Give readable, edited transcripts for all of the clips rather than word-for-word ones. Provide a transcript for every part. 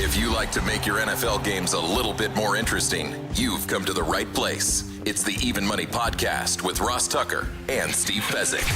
If you like to make your NFL games a little bit more interesting, you've come to the right place. It's the Even Money Podcast with Ross Tucker and Steve Fezzik.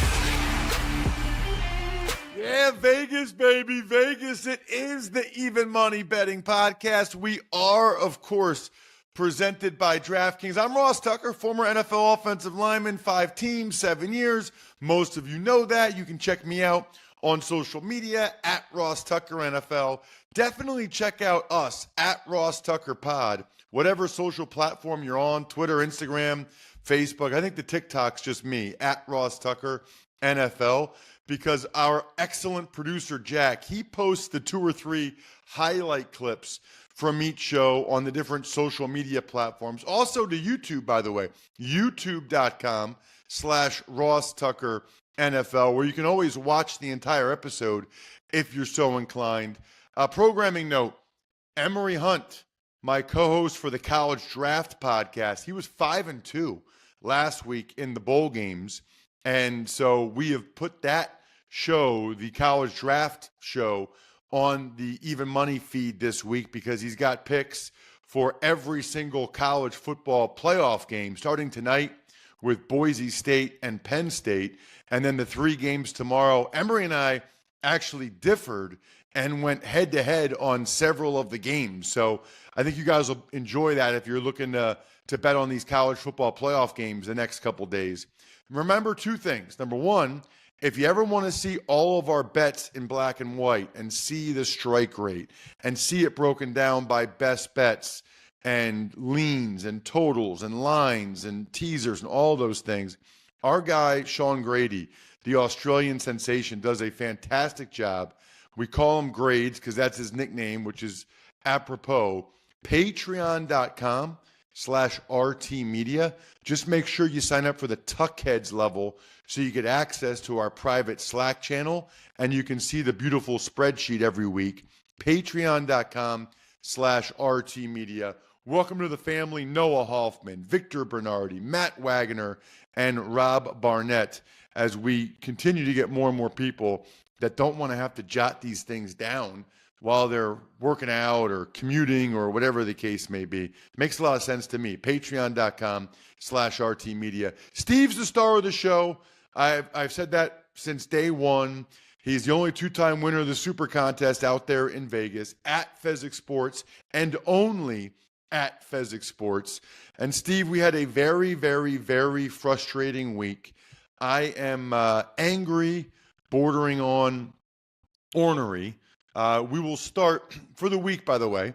Yeah, Vegas, baby, Vegas. It is the Even Money Betting Podcast. We are, of course, presented by DraftKings. I'm Ross Tucker, former NFL offensive lineman, 5 teams, 7 years. Most of you know that. You can check me out on social media at Ross Tucker NFL. Definitely check out us at Ross Tucker Pod, whatever social platform you're on, Twitter, Instagram, Facebook. I think the TikTok's just me, at Ross Tucker NFL, because our excellent producer, Jack, he posts the 2 or 3 highlight clips from each show on the different social media platforms. Also to YouTube, by the way, youtube.com/Ross Tucker NFL, where you can always watch the entire episode if you're so inclined. Programming note, Emory Hunt, my co-host for the College Draft Podcast, he was 5-2 last week in the bowl games. And so we have put that show, the College Draft show, on the Even Money feed this week because he's got picks for every single college football playoff game starting tonight with Boise State and Penn State, and then the 3 games tomorrow. Emory and I actually differed and went head-to-head on several of the games. So I think you guys will enjoy that if you're looking to bet on these college football playoff games the next couple days. Remember 2 things. Number 1, if you ever want to see all of our bets in black and white and see the strike rate and see it broken down by best bets and leans and totals and lines and teasers and all those things, our guy, Sean Grady, the Australian sensation, does a fantastic job. We call him Grades because that's his nickname, which is apropos. Patreon.com/RT Media. Just make sure you sign up for the Tuckheads level so you get access to our private Slack channel and you can see the beautiful spreadsheet every week. Patreon.com/RT Media. Welcome to the family, Noah Hoffman, Victor Bernardi, Matt Wagoner, and Rob Barnett, as we continue to get more and more people that don't want to have to jot these things down while they're working out or commuting or whatever the case may be. Makes a lot of sense to me. Patreon.com/RT Media. Steve's the star of the show. I've said that since day one. He's the only 2-time winner of the Super Contest out there in Vegas at Fezzik Sports and only at Fezzik Sports. And Steve, we had a very, very, very frustrating week. I am angry, bordering on ornery. We will start for the week, by the way.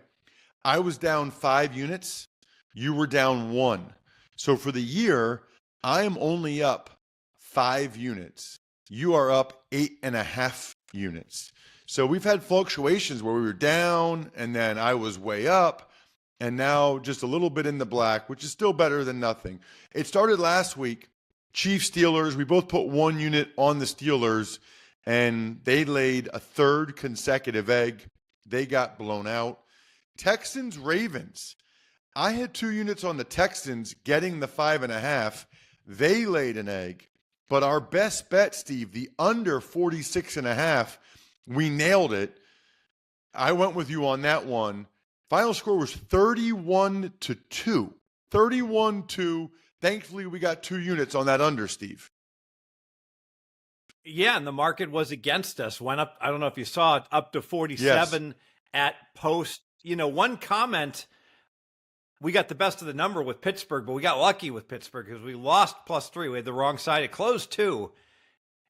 I was down 5 units. You were down 1. So for the year, I am only up 5 units. You are up 8.5 units. So we've had fluctuations where we were down and then I was way up and now just a little bit in the black, which is still better than nothing. It started last week. Chiefs Steelers, we both put 1 unit on the Steelers and they laid a 3rd consecutive egg. They got blown out. Texans Ravens. I had 2 units on the Texans getting the 5.5. They laid an egg. But our best bet, Steve, the under 46.5, we nailed it. I went with you on that one. Final score was 31-2. 31-2. Thankfully, we got 2 units on that under, Steve. Yeah, and the market was against us. Went up, I don't know if you saw it, up to 47 at post. You know, one comment, we got the best of the number with Pittsburgh, but we got lucky with Pittsburgh because we lost +3. We had the wrong side. It closed 2.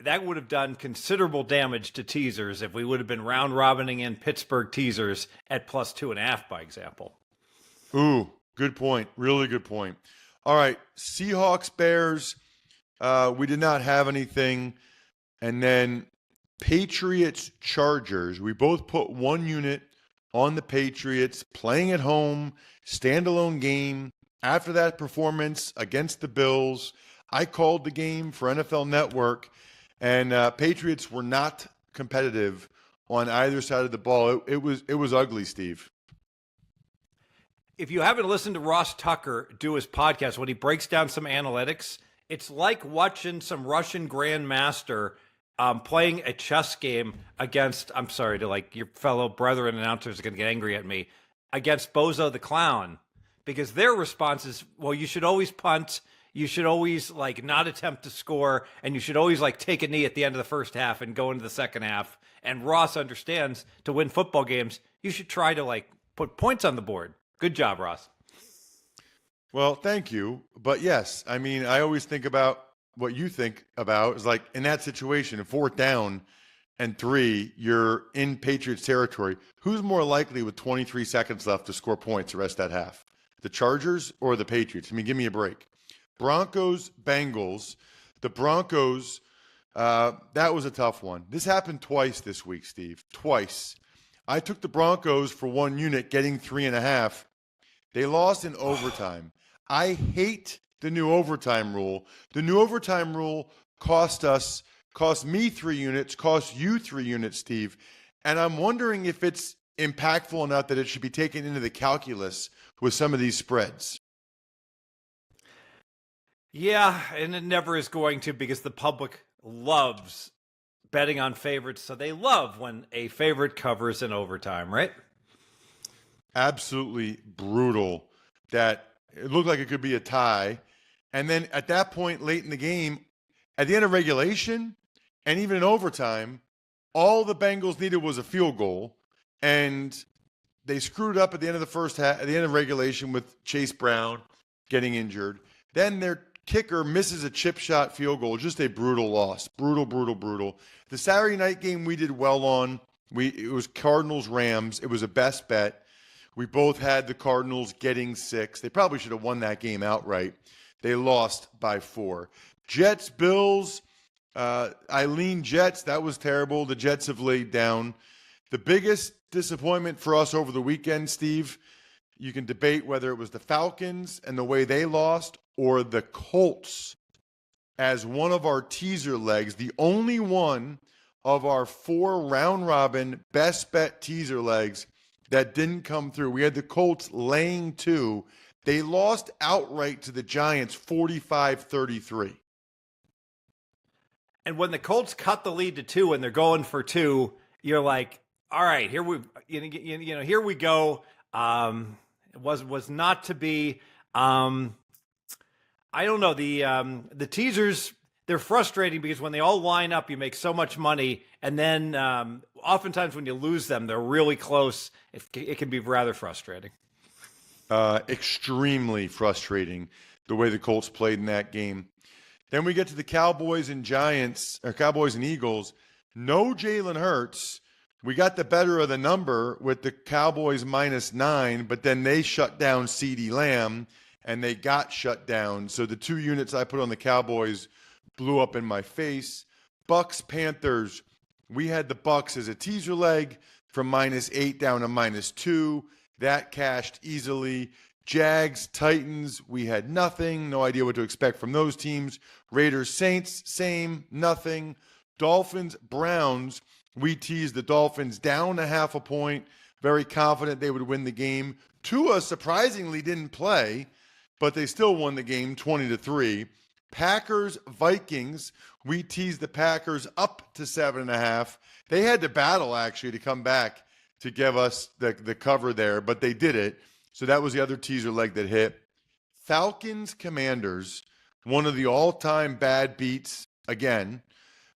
That would have done considerable damage to teasers if we would have been round-robining in Pittsburgh teasers at +2.5, by example. Ooh, good point. Really good point. All right, Seahawks, Bears. We did not have anything. And then Patriots, Chargers. We both put 1 unit on the Patriots, playing at home, standalone game. After that performance against the Bills, I called the game for NFL Network, and Patriots were not competitive on either side of the ball. It was ugly, Steve. If you haven't listened to Ross Tucker do his podcast when he breaks down some analytics, it's like watching some Russian grandmaster playing a chess game against, I'm sorry to like your fellow brethren announcers are going to get angry at me, against Bozo the Clown, because their response is, well, you should always punt. You should always like not attempt to score, and you should always like take a knee at the end of the first half and go into the second half. And Ross understands to win football games, you should try to like put points on the board. Good job, Ross. Well, thank you. But yes, I mean, I always think about what you think about is like in that situation, if 4th down and 3, you're in Patriots territory. Who's more likely with 23 seconds left to score points the rest of that half? The Chargers or the Patriots? I mean, give me a break. Broncos, Bengals. The Broncos, that was a tough one. This happened twice this week, Steve. Twice. I took the Broncos for 1 unit, getting 3.5. They lost in overtime. I hate the new overtime rule. The new overtime rule cost me 3 units, cost you 3 units, Steve. And I'm wondering if it's impactful enough that it should be taken into the calculus with some of these spreads. Yeah, and it never is going to, because the public loves betting on favorites. So they love when a favorite covers in overtime, right? Absolutely brutal that it looked like it could be a tie. And then at that point, late in the game, at the end of regulation and even in overtime, all the Bengals needed was a field goal. And they screwed up at the end of the first half, at the end of regulation with Chase Brown getting injured. Then their kicker misses a chip shot field goal. Just a brutal loss. Brutal, brutal, brutal. The Saturday night game we did well on. It was Cardinals-Rams. It was a best bet. We both had the Cardinals getting 6. They probably should have won that game outright. They lost by 4. Jets, Bills, I lean Jets. That was terrible. The Jets have laid down. The biggest disappointment for us over the weekend, Steve, you can debate whether it was the Falcons and the way they lost or the Colts as one of our teaser legs, the only one of our 4 round-robin best bet teaser legs that didn't come through. We had the Colts laying 2. They lost outright to the Giants 45-33. And when the Colts cut the lead to 2 and they're going for 2, you're like, all right, here we here we go. It was not to be. I don't know, the teasers, they're frustrating because when they all line up, you make so much money, and then oftentimes when you lose them, they're really close. It can be rather frustrating. Extremely frustrating the way the Colts played in that game. Then we get to the Cowboys and Giants, or Cowboys and Eagles. No Jalen Hurts. We got the better of the number with the Cowboys -9, but then they shut down CeeDee Lamb, and they got shut down. So the 2 units I put on the Cowboys blew up in my face. Bucks, Panthers. We had the Bucks as a teaser leg from -8 down to -2. That cashed easily. Jags, Titans, we had nothing. No idea what to expect from those teams. Raiders, Saints, same, nothing. Dolphins, Browns, we teased the Dolphins down 0.5 point. Very confident they would win the game. Tua surprisingly didn't play, but they still won the game 20-3. Packers, Vikings, we teased the Packers up to 7.5. They had to battle actually to come back to give us the cover there, but they did it. So that was the other teaser leg that hit. Falcons, Commanders, one of the all-time bad beats again.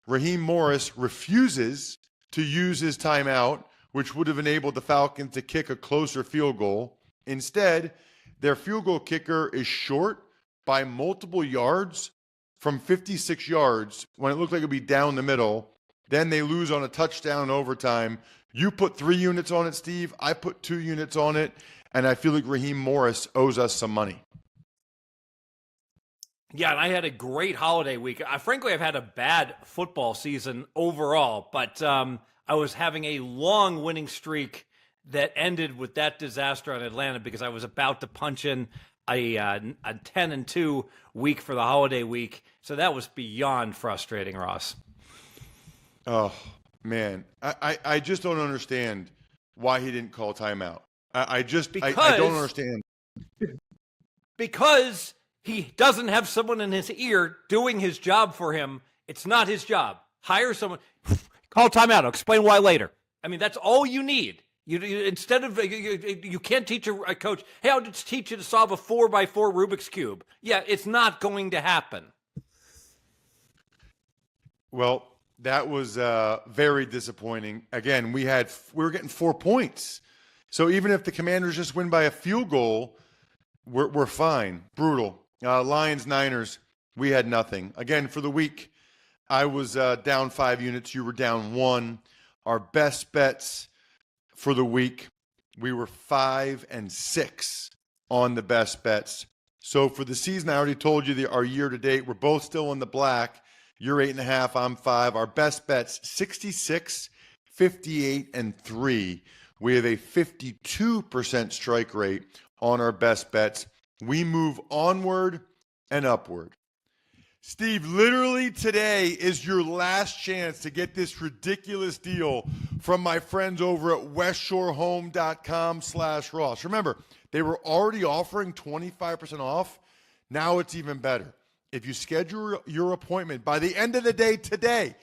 Raheem Morris refuses to use his timeout, which would have enabled the Falcons to kick a closer field goal. Instead, their field goal kicker is short by multiple yards from 56 yards when it looked like it would be down the middle. Then they lose on a touchdown in overtime. You put 3 units on it, Steve. I put 2 units on it. And I feel like Raheem Morris owes us some money. Yeah, and I had a great holiday week. Frankly, I've had a bad football season overall, but I was having a long winning streak that ended with that disaster on Atlanta because I was about to punch in a 10-2 week for the holiday week. So that was beyond frustrating, Ross. Oh, man. I just don't understand why he didn't call timeout. I don't understand. Because he doesn't have someone in his ear doing his job for him. It's not his job. Hire someone. Call timeout. I'll explain why later. I mean, that's all you need. You instead of you can't teach a coach, hey, I'll just teach you to solve a 4x4 Rubik's Cube. Yeah, it's not going to happen. Well, that was very disappointing. Again, we were getting 4 points. So even if the Commanders just win by a field goal, we're fine. Brutal. Lions, Niners, we had nothing. Again, for the week, I was down 5 units. You were down 1. Our best bets for the week, we were 5 and 6 on the best bets. So for the season, I already told you our year to date, we're both still in the black. You're 8.5, I'm 5. Our best bets, 66, 58, and 3. We have a 52% strike rate on our best bets. We move onward and upward. Steve, literally today is your last chance to get this ridiculous deal from my friends over at westshorehome.com/Ross. Remember, they were already offering 25% off. Now it's even better. If you schedule your appointment by the end of the day today,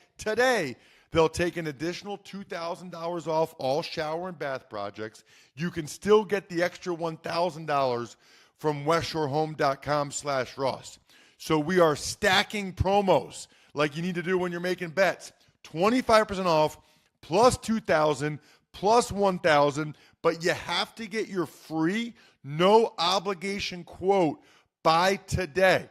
they'll take an additional $2,000 off all shower and bath projects. You can still get the extra $1,000 from westshorehome.com/Ross. So we are stacking promos like you need to do when you're making bets. 25% off, plus $2,000, plus $1,000, but you have to get your free, no obligation quote by today.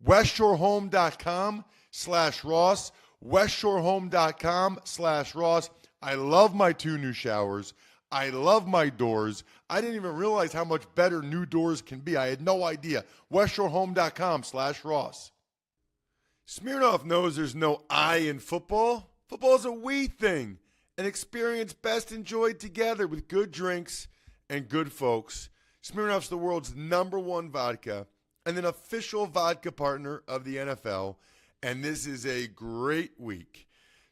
westshorehome.com/Ross, westshorehome.com/Ross. I love my 2 new showers. I love my doors. I didn't even realize how much better new doors can be. I had no idea. westshorehome.com/Ross. Smirnoff knows there's no I in football. Football is a we thing, an experience best enjoyed together with good drinks and good folks. Smirnoff's the world's #1 vodka and an official vodka partner of the NFL. And this is a great week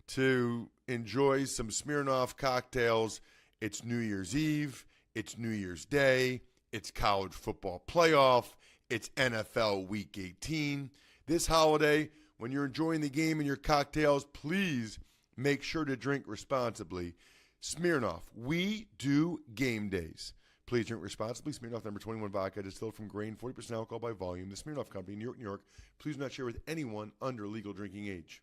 to enjoy some Smirnoff cocktails. It's New Year's Eve. It's New Year's Day. It's college football playoff. It's NFL Week 18. This holiday, when you're enjoying the game and your cocktails, please make sure to drink responsibly. Smirnoff, we do game days. Please drink responsibly. Smirnoff number 21 vodka, distilled from grain, 40% alcohol by volume. The Smirnoff Company, New York, New York. Please do not share with anyone under legal drinking age.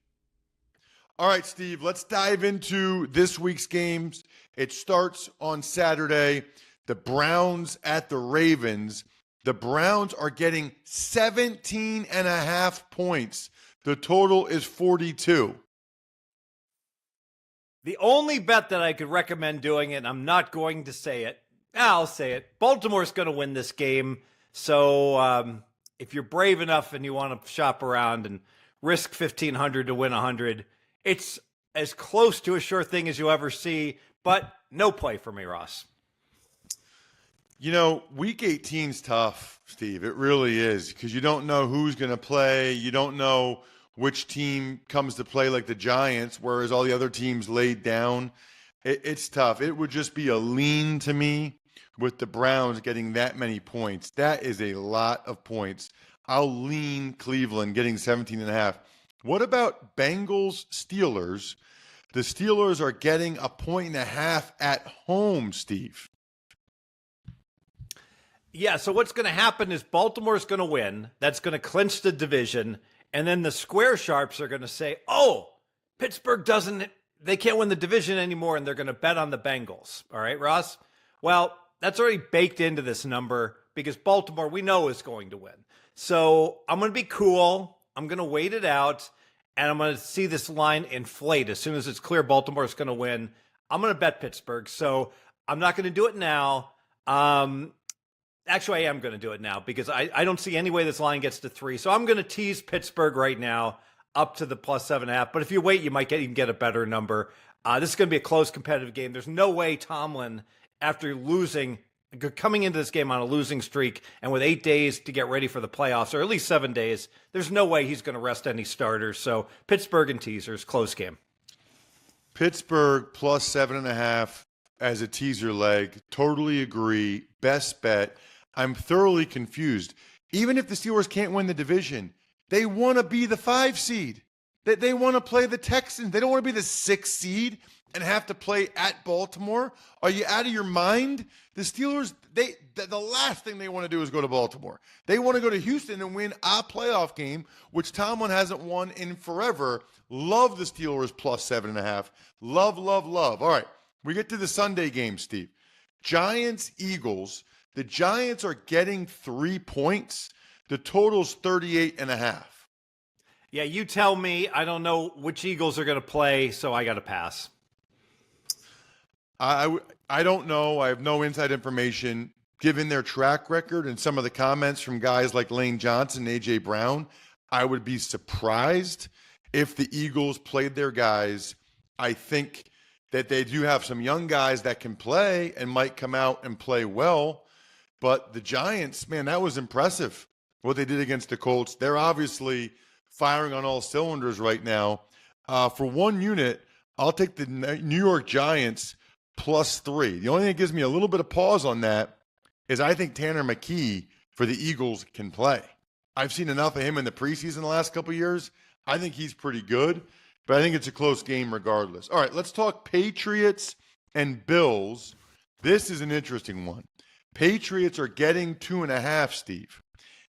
All right, Steve, let's dive into this week's games. It starts on Saturday. The Browns at the Ravens. The Browns are getting 17.5 points. The total is 42. The only bet that I could recommend doing, and I'm not going to say it, I'll say it. Baltimore's going to win this game. So if you're brave enough and you want to shop around and risk $1,500 to win 100, it's as close to a sure thing as you'll ever see, but no play for me, Ross. You know, Week 18's tough, Steve. It really is, because you don't know who's going to play. You don't know which team comes to play, like the Giants, whereas all the other teams laid down. It's tough. It would just be a lean to me with the Browns getting that many points. That is a lot of points. I'll lean Cleveland getting 17.5. What about Bengals Steelers? The Steelers are getting 1.5 at home, Steve. Yeah, so what's going to happen is Baltimore's going to win. That's going to clinch the division. And then the square sharps are going to say, oh, Pittsburgh they can't win the division anymore, and they're going to bet on the Bengals. All right, Ross? Well, that's already baked into this number because Baltimore, we know, is going to win. So I'm going to be cool. I'm going to wait it out, and I'm going to see this line inflate. As soon as it's clear Baltimore's going to win, I'm going to bet Pittsburgh. So I'm not going to do it now. Actually, I am going to do it now because I don't see any way this line gets to 3. So I'm going to tease Pittsburgh right now up to the plus 7.5. But if you wait, you might even get a better number. This is going to be a close competitive game. There's no way Tomlin, after coming into this game on a losing streak and with 8 days to get ready for the playoffs, or at least 7 days, there's no way he's going to rest any starters. So Pittsburgh and teasers, close game. Pittsburgh plus 7.5 as a teaser leg. Totally agree. Best bet. I'm thoroughly confused. Even if the Steelers can't win the division, they want to be the 5 seed. They want to play the Texans. They don't want to be the 6th seed and have to play at Baltimore. Are you out of your mind? The Steelers, the last thing they want to do is go to Baltimore. They want to go to Houston and win a playoff game, which Tomlin hasn't won in forever. Love the Steelers plus 7.5. Love, love, love. All right, we get to the Sunday game, Steve. Giants, Eagles. The Giants are getting 3 points. The total's 38.5. Yeah, you tell me. I don't know which Eagles are going to play, so I got to pass. I don't know. I have no inside information. Given their track record and some of the comments from guys like Lane Johnson and A.J. Brown, I would be surprised if the Eagles played their guys. I think that they do have some young guys that can play and might come out and play well. But the Giants, man, that was impressive what they did against the Colts. They're obviously firing on all cylinders right now. For one unit, I'll take the New York Giants +3. The only thing that gives me a little bit of pause on that is I think Tanner McKee for the Eagles can play. I've seen enough of him in the preseason the last couple of years. I think he's pretty good, but I think it's a close game regardless. All right, let's talk Patriots and Bills. This is an interesting one. Patriots are getting 2.5, Steve.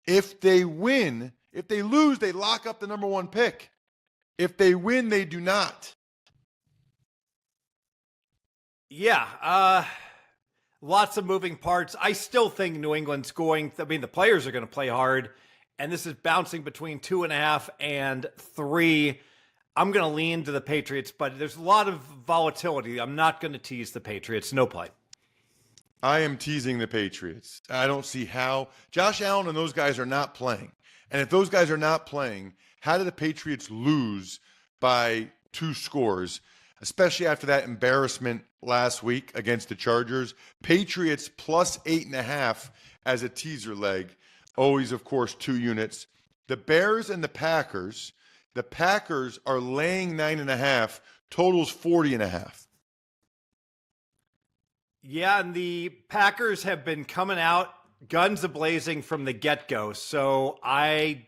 If they win, if they lose, they lock up the number 1 pick. If they win, they do not. Yeah, lots of moving parts. I still think New England's the players are going to play hard, and this is bouncing between 2.5 and 3. I'm going to lean to the Patriots, but there's a lot of volatility. I'm not going to tease the Patriots. No play. I am teasing the Patriots. I don't see how. Josh Allen and those guys are not playing. And if those guys are not playing, how did the Patriots lose by 2 scores, especially after that embarrassment last week against the Chargers? Patriots +8.5 as a teaser leg. Always, of course, 2 units. The Bears and the Packers are laying 9.5. Totals 40.5. Yeah, and the Packers have been coming out guns a-blazing from the get-go, so I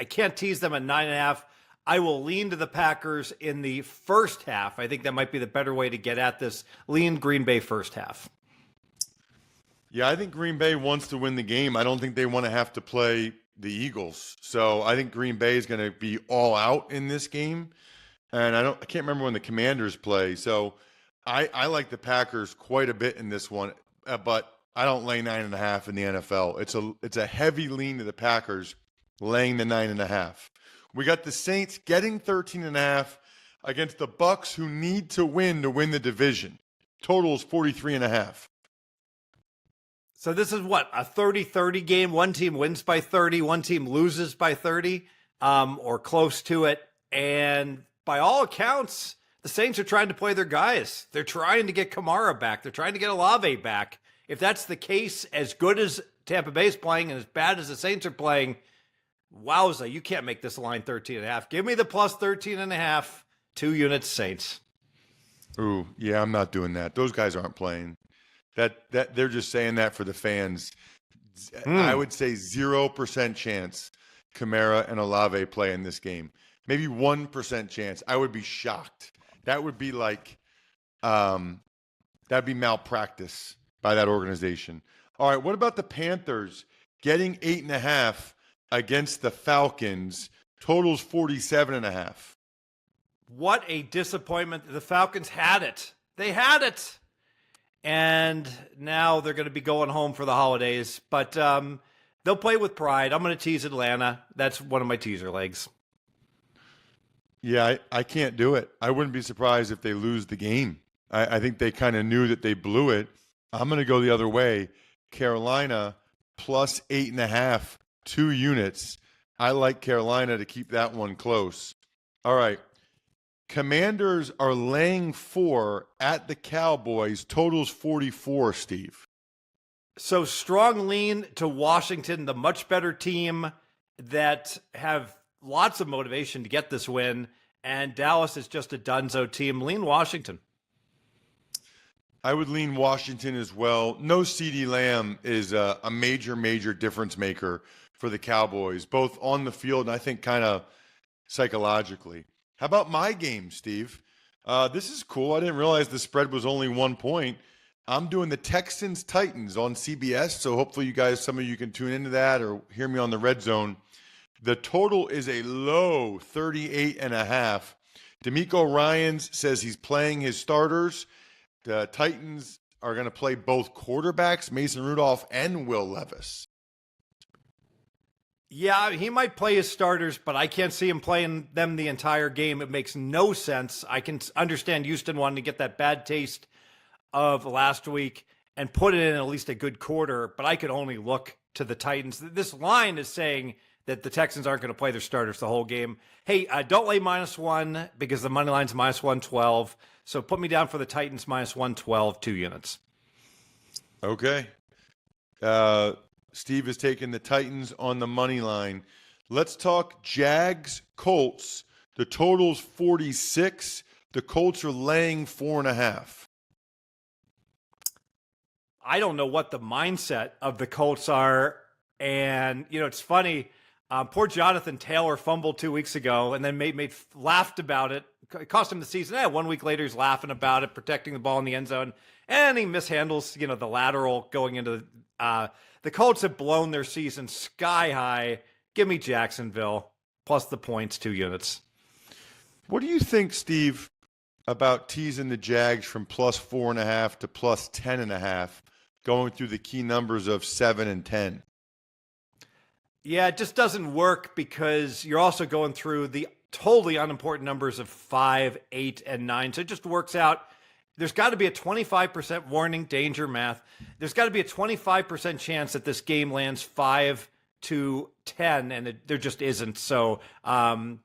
can't tease them at 9.5. I will lean to the Packers in the first half. I think that might be the better way to get at this. Lean Green Bay first half. Yeah, I think Green Bay wants to win the game. I don't think they want to have to play the Eagles. So I think Green Bay is going to be all out in this game. And I can't remember when the Commanders play. So I like the Packers quite a bit in this one, but I don't lay 9.5 in the NFL. It's a heavy lean to the Packers laying the 9.5. We got the Saints getting 13.5 against the Bucks, who need to win the division. Total is 43.5. So this is what, a 30-30 game? One team wins by 30, one team loses by 30, or close to it. And by all accounts, the Saints are trying to play their guys. They're trying to get Kamara back. They're trying to get Olave back. If that's the case, as good as Tampa Bay's playing and as bad as the Saints are playing, wowza, you can't make this line 13.5. Give me the plus 13.5, 2 units Saints. Ooh, yeah, I'm not doing that. Those guys aren't playing. That they're just saying that for the fans. I would say 0% chance Kamara and Olave play in this game. Maybe 1% chance. I would be shocked. That would be like, that'd be malpractice by that organization. All right, what about the Panthers getting 8.5 against the Falcons? Totals 47.5. What a disappointment. The Falcons had it. They had it. And now they're going to be going home for the holidays. But they'll play with pride. I'm going to tease Atlanta. That's one of my teaser legs. Yeah, I can't do it. I wouldn't be surprised if they lose the game. I think they kind of knew that they blew it. I'm going to go the other way. Carolina plus 8.5, 2 units. I like Carolina to keep that one close. All right. Commanders are laying 4 at the Cowboys. Totals 44, Steve. So strong lean to Washington, the much better team that have lots of motivation to get this win. And Dallas is just a dunzo team. Lean Washington. I would lean Washington as well. No CeeDee Lamb is a major, major difference maker for the Cowboys, both on the field and I think kind of psychologically. How about my game, Steve? This is cool. I didn't realize the spread was only 1 point. I'm doing the Texans Titans on CBS, so hopefully you guys, some of you can tune into that or hear me on the Red Zone. The total is a low 38.5. D'Amico Ryans says he's playing his starters. The Titans are going to play both quarterbacks, Mason Rudolph and Will Levis. Yeah, he might play his starters, but I can't see him playing them the entire game. It makes no sense. I can understand Houston wanting to get that bad taste of last week and put it in at least a good quarter, but I could only look to the Titans. This line is saying that the Texans aren't going to play their starters the whole game. Hey, don't lay -1 because the money line's -112. So put me down for the Titans -112, 2 units. Okay. Steve has taken the Titans on the money line. Let's talk Jags Colts. The total's 46. The Colts are laying 4.5. I don't know what the mindset of the Colts are. And, it's funny. Poor Jonathan Taylor fumbled 2 weeks ago and then laughed about it. It cost him the season. 1 week later, he's laughing about it, protecting the ball in the end zone. And he mishandles, the lateral going into the Colts have blown their season sky high. Give me Jacksonville plus the points, 2 units. What do you think, Steve, about teasing the Jags from +4.5 to +10.5, going through the key numbers of 7 and 10? Yeah, it just doesn't work because you're also going through the totally unimportant numbers of 5, 8, and 9. So it just works out. There's got to be a 25% warning, danger math. There's got to be a 25% chance that this game lands 5 to 10, and there just isn't. So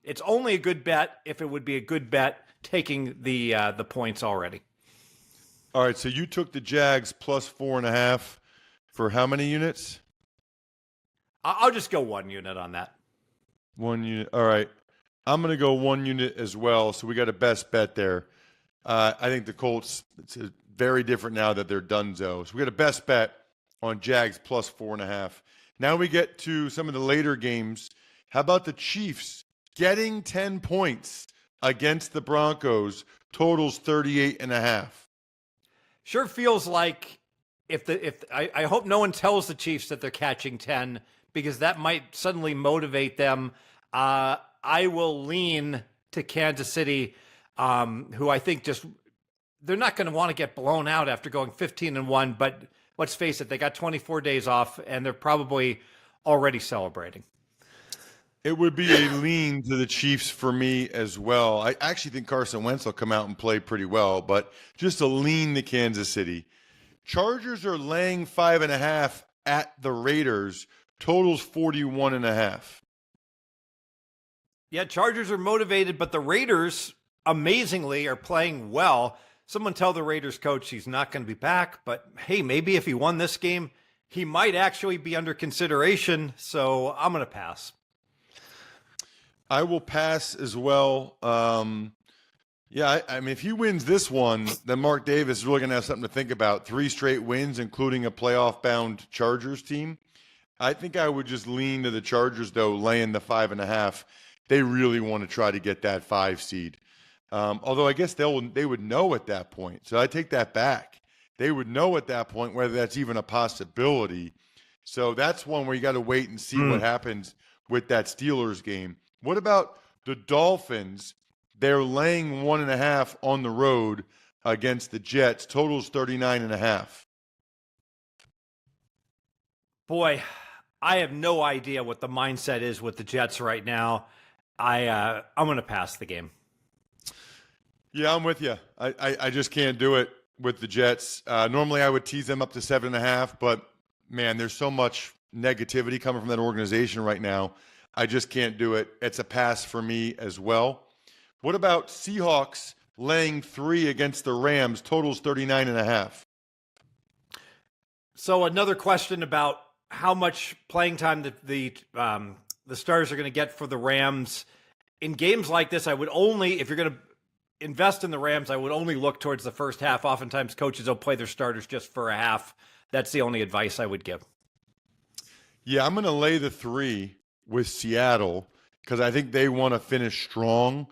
it's only a good bet if it would be a good bet taking the points already. All right, so you took the Jags +4.5 for how many units? I'll just go 1 unit on that. 1 unit. All right. I'm going to go 1 unit as well. So we got a best bet there. I think the Colts, it's very different now that they're donezo. So we got a best bet on Jags +4.5. Now we get to some of the later games. How about the Chiefs getting 10 points against the Broncos? Totals 38.5. Sure feels like I hope no one tells the Chiefs that they're catching 10 because that might suddenly motivate them. I will lean to Kansas City, who I think they're not going to want to get blown out after going 15-1, but let's face it, they got 24 days off and they're probably already celebrating. It would be a lean to the Chiefs for me as well. I actually think Carson Wentz will come out and play pretty well, but just a lean to Kansas City. Chargers are laying 5.5 at the Raiders. Totals 41.5. Yeah, Chargers are motivated, but the Raiders, amazingly, are playing well. Someone tell the Raiders coach he's not going to be back, but hey, maybe if he won this game, he might actually be under consideration, so I'm going to pass. I will pass as well. Yeah, I mean, if he wins this one, then Mark Davis is really going to have something to think about. 3 straight wins, including a playoff-bound Chargers team. I think I would just lean to the Chargers, though, laying the 5.5. They really want to try to get that 5 seed. Although I guess they would know at that point. So I take that back. They would know at that point whether that's even a possibility. So that's one where you got to wait and see what happens with that Steelers game. What about the Dolphins? They're laying 1.5 on the road against the Jets. Totals 39.5. Boy, I have no idea what the mindset is with the Jets right now. I'm going to pass the game. Yeah, I'm with you. I just can't do it with the Jets. Normally I would tease them up to 7.5, but man, there's so much negativity coming from that organization right now. I just can't do it. It's a pass for me as well. What about Seahawks laying 3 against the Rams? Totals 39.5. So another question about how much playing time the Stars are going to get for the Rams. In games like this, I would only, if you're going to invest in the Rams, I would only look towards the first half. Oftentimes coaches will play their starters just for a half. That's the only advice I would give. Yeah, I'm going to lay the 3 with Seattle. because I think they want to finish strong.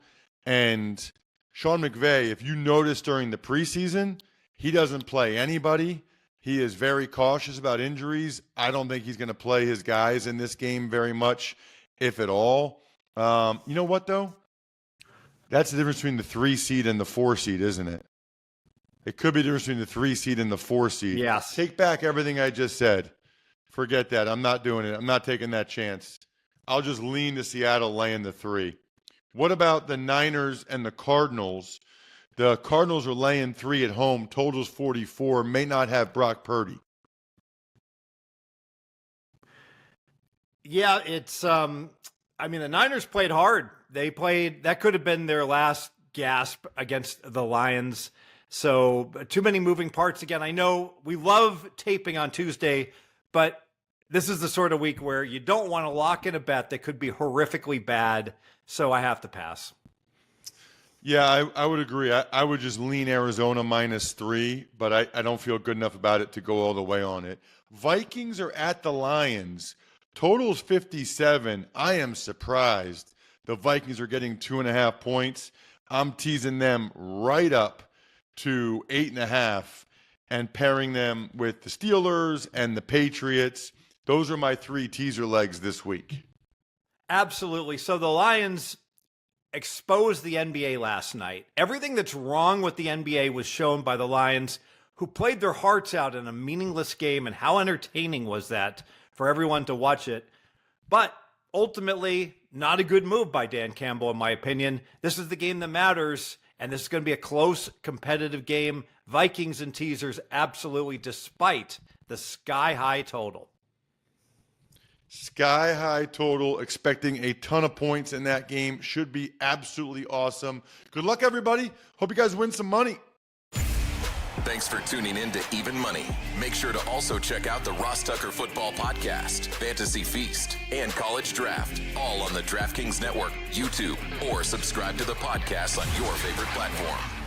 And Sean McVay, if you notice during the preseason, he doesn't play anybody. He is very cautious about injuries. I don't think he's going to play his guys in this game very much, if at all. You know what, though? That's the difference between the 3 seed and the 4 seed, isn't it? It could be the difference between the 3 seed and the 4 seed. Yes. Take back everything I just said. Forget that. I'm not doing it. I'm not taking that chance. I'll just lean to Seattle laying the 3. What about the Niners and the Cardinals? The Cardinals are laying 3 at home. Total's 44. May not have Brock Purdy. Yeah, it's I mean, the Niners played hard. That could have been their last gasp against the Lions. So too many moving parts again. I know we love taping on Tuesday, but this is the sort of week where you don't want to lock in a bet that could be horrifically bad. So I have to pass. Yeah, I would agree. I would just lean Arizona -3, but I don't feel good enough about it to go all the way on it. Vikings are at the Lions. Total's 57. I am surprised the Vikings are getting 2.5 points. I'm teasing them right up to 8.5 and pairing them with the Steelers and the Patriots. Those are my 3 teaser legs this week. Absolutely. So the Lions exposed the NBA last night. Everything that's wrong with the NBA was shown by the Lions, who played their hearts out in a meaningless game. And how entertaining was that for everyone to watch it? But ultimately, not a good move by Dan Campbell, in my opinion. This is the game that matters, and this is going to be a close, competitive game. Vikings and teasers, absolutely, despite the sky-high total. Sky-high total, expecting a ton of points in that game. Should be absolutely awesome. Good luck, everybody. Hope you guys win some money. Thanks for tuning in to Even Money. Make sure to also check out the Ross Tucker Football Podcast, Fantasy Feast, and College Draft, all on the DraftKings Network, YouTube, or subscribe to the podcast on your favorite platform.